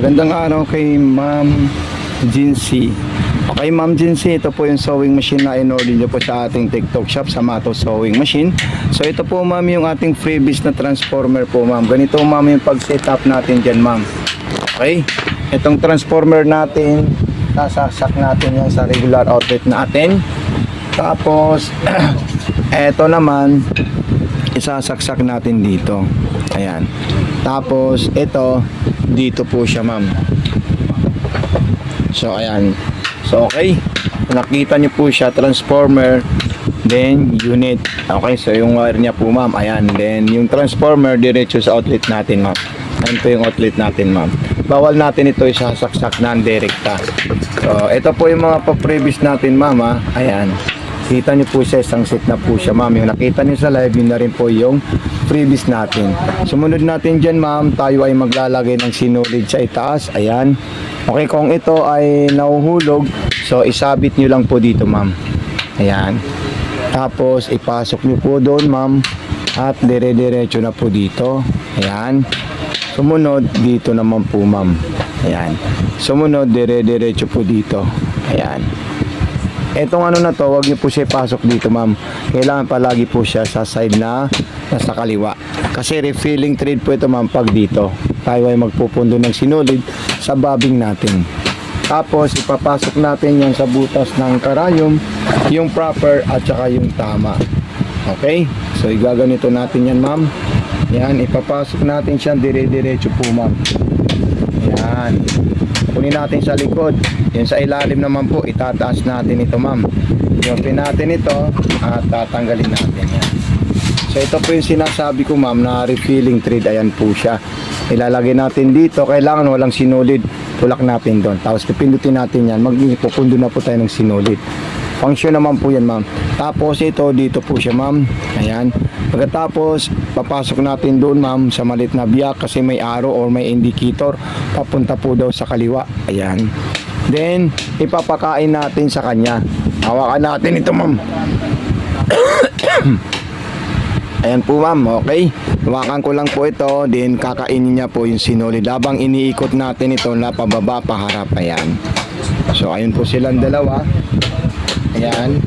Magandang araw kay Ma'am Jincy. Okay, Ma'am Jincy, ito po yung sewing machine na in-order nyo po sa ating TikTok shop sa Mato Sewing Machine. So ito po, Ma'am, yung ating freebies na transformer po, Ma'am. Ganito, Ma'am, yung pag-set up natin dyan, Ma'am. Okay, itong transformer natin, sasak natin yan sa regular outlet natin. Tapos eto naman, isasaksak natin dito. Ayan. Tapos ito, dito po siya, Ma'am. So ayan. So okay, nakita niyo po siya, transformer, then unit. Okay, so yung wire niya po, Ma'am. Ayan, then yung transformer diretso sa outlet natin, Ma'am. Ayan po yung outlet natin, Ma'am. Bawal natin ito isasaksak na direkta. So ito po yung mga pa-previous natin, Ma'am, ha? Ayan. Kita niyo po siya, isang set na po siya, Ma'am. Yung nakita niyo sa live, yun na rin po yung freebies natin. Sumunod natin dyan, Ma'am, tayo ay maglalagay ng sinulid sa itaas. Ayan. Okay, kung ito ay nahuhulog, so isabit niyo lang po dito, Ma'am. Ayan. Tapos ipasok niyo po doon, Ma'am, at dire-diretso na po dito. Ayan. Sumunod dito naman po, Ma'am. Ayan. Sumunod dire-diretso po dito. Ayan. Etong ano na to, wag niyo po siya ipasok dito, Ma'am. Kailangan palagi po siya sa side na nasa kaliwa. Kasi refilling thread po ito, Ma'am, pag dito. Tayo ay magpupundo ng sinulid sa bobbing natin. Tapos ipapasok natin yan sa butas ng karayom, yung proper at saka yung tama. Okay? So igaganito natin yan, Ma'am. Yan, ipapasok natin siya dire-diretso po, Ma'am. Yan. Kunin natin sa likod. Yan sa ilalim naman po, itataas natin ito, Ma'am. Yung pin natin ito at tatanggalin natin yan. So ito po yung sinasabi ko, Ma'am, na refilling thread. Ayan po siya. Ilalagay natin dito. Kailangan walang sinulid. Tulak natin doon. Tapos pipindutin natin yan. Magpupundo na po tayo ng sinulid. Function naman po yan, Ma'am. Tapos ito, dito po siya, Ma'am. Ayan. Pagkatapos, papasok natin doon, Ma'am, sa malit na biyak kasi may arrow or may indicator. Papunta po daw sa kaliwa. Ayan. Then, ipapakain natin sa kanya. Hawakan natin ito, Ma'am. Ayan po, Ma'am. Okay. Hawakan ko lang po ito. Then, kakainin niya po yung sinulid. Habang iniikot natin ito na pababa, paharap. Ayan. So, ayun po silang dalawa. Ayan.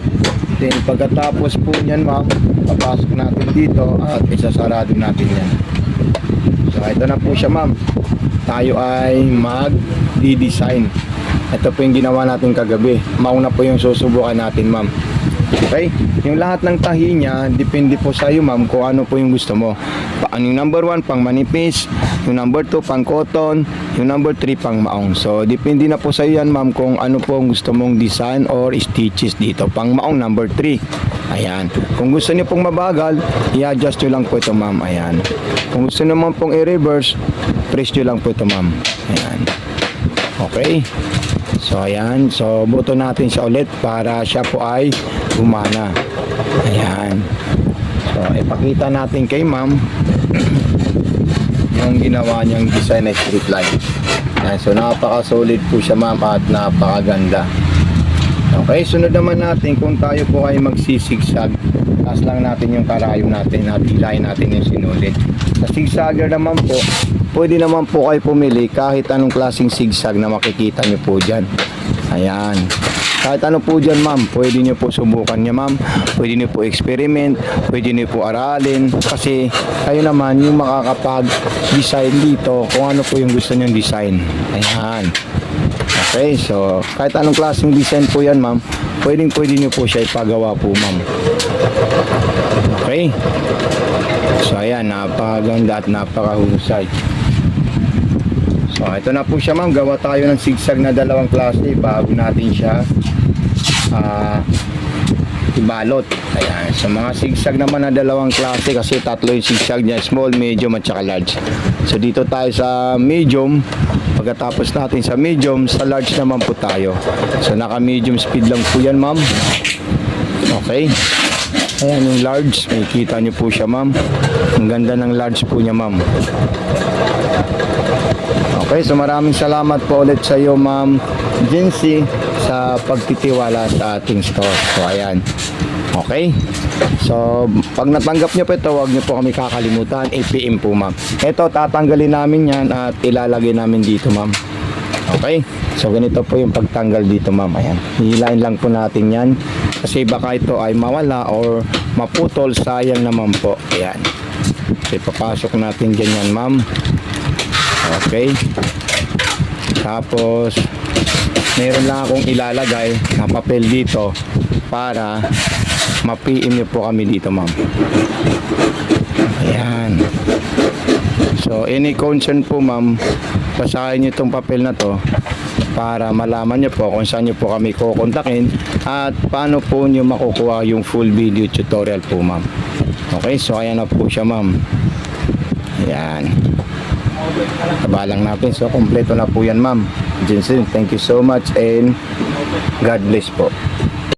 Then pagkatapos po niyan, Ma'am, papasok natin dito at isasarado natin yan. So ito na po siya, Ma'am. Tayo ay mag-design. Ito po yung ginawa natin kagabi. Mauna po yung susubukan natin, Ma'am. Okay? Yung lahat ng tahi niya, depende po sa iyo, Ma'am, kung ano po yung gusto mo. Yung number 1, pang manipis. Yung number 2, pang cotton. Yung number 3, pang maong. So, depende na po sa iyo yan, Ma'am, kung ano po ang gusto mong design or stitches dito. Pang maong, number 3. Ayan. Kung gusto niyo pong mabagal, i-adjust nyo lang po ito, Ma'am. Ayan. Kung gusto naman pong i-reverse, press nyo lang po ito, Ma'am. Ayan. Okay. So ayan, so buto natin siya ulit para siya po ay gumana. Ayan. So ipakita natin kay Ma'am yung ginawa niyang design na straight line. Ayan, so napaka-solid po siya, Ma'am, at napakaganda. Okay, sunod naman natin kung tayo po ay magsisigsag. Taas lang natin yung karayom natin at hilahin natin yung sinulid. Sa zigzagger naman po, pwede naman po kayo pumili kahit anong klaseng zigzag na makikita nyo po dyan. Ayan. Kahit ano po dyan, Ma'am, pwede nyo po subukan niya, Ma'am. Pwede nyo po experiment, pwede nyo po aralin. Kasi kayo naman yung makakapag-design dito kung ano po yung gusto nyong design. Ayan. Okay, so kahit anong klaseng design po yan, Ma'am, pwede nyo po siya ipagawa po, Ma'am. Okay. So ayan, napakaganda at napakahusay. So ito na po siya, Ma'am. Gawa tayo ng zigzag na dalawang klase bago natin siya ibalot. Ayan. So mga zigzag naman na dalawang klase kasi tatlo yung zigzag niya, small, medium at saka large. So dito tayo sa medium. Pagkatapos natin sa medium, sa large naman po tayo. So naka medium speed lang po yan, Ma'am. Okay. Ayan yung large, makikita nyo po siya, Ma'am. Ang ganda ng large po niya, Ma'am. Okay, so maraming salamat po ulit sa iyo, Ma'am Jincy, sa pagtitiwala sa ating store. So ayan. Okay? So, pag natanggap nyo po ito, huwag nyo po kami kakalimutan. 8 PM po, ma'am. Ito, tatanggalin namin yan at ilalagay namin dito, ma'am. Okay? So, ganito po yung pagtanggal dito, ma'am. Ayan. Hihilain lang po natin yan. Kasi baka ito ay mawala or maputol. Sayang naman po. Ayan. So, ipapasok natin ganyan, ma'am. Okay? Tapos, meron lang akong ilalagay na papel dito para ma-PM nyo po kami dito, ma'am. Ayan. So, any concern po, ma'am, basahin nyo itong papel na to para malaman nyo po kung saan nyo po kami kukontakin at paano po nyo makukuha yung full video tutorial po, ma'am. Okay, so ayan na po siya, ma'am. Ayan. Tabalang natin. So, kompleto na po yan, ma'am. Jensen, thank you so much and God bless po.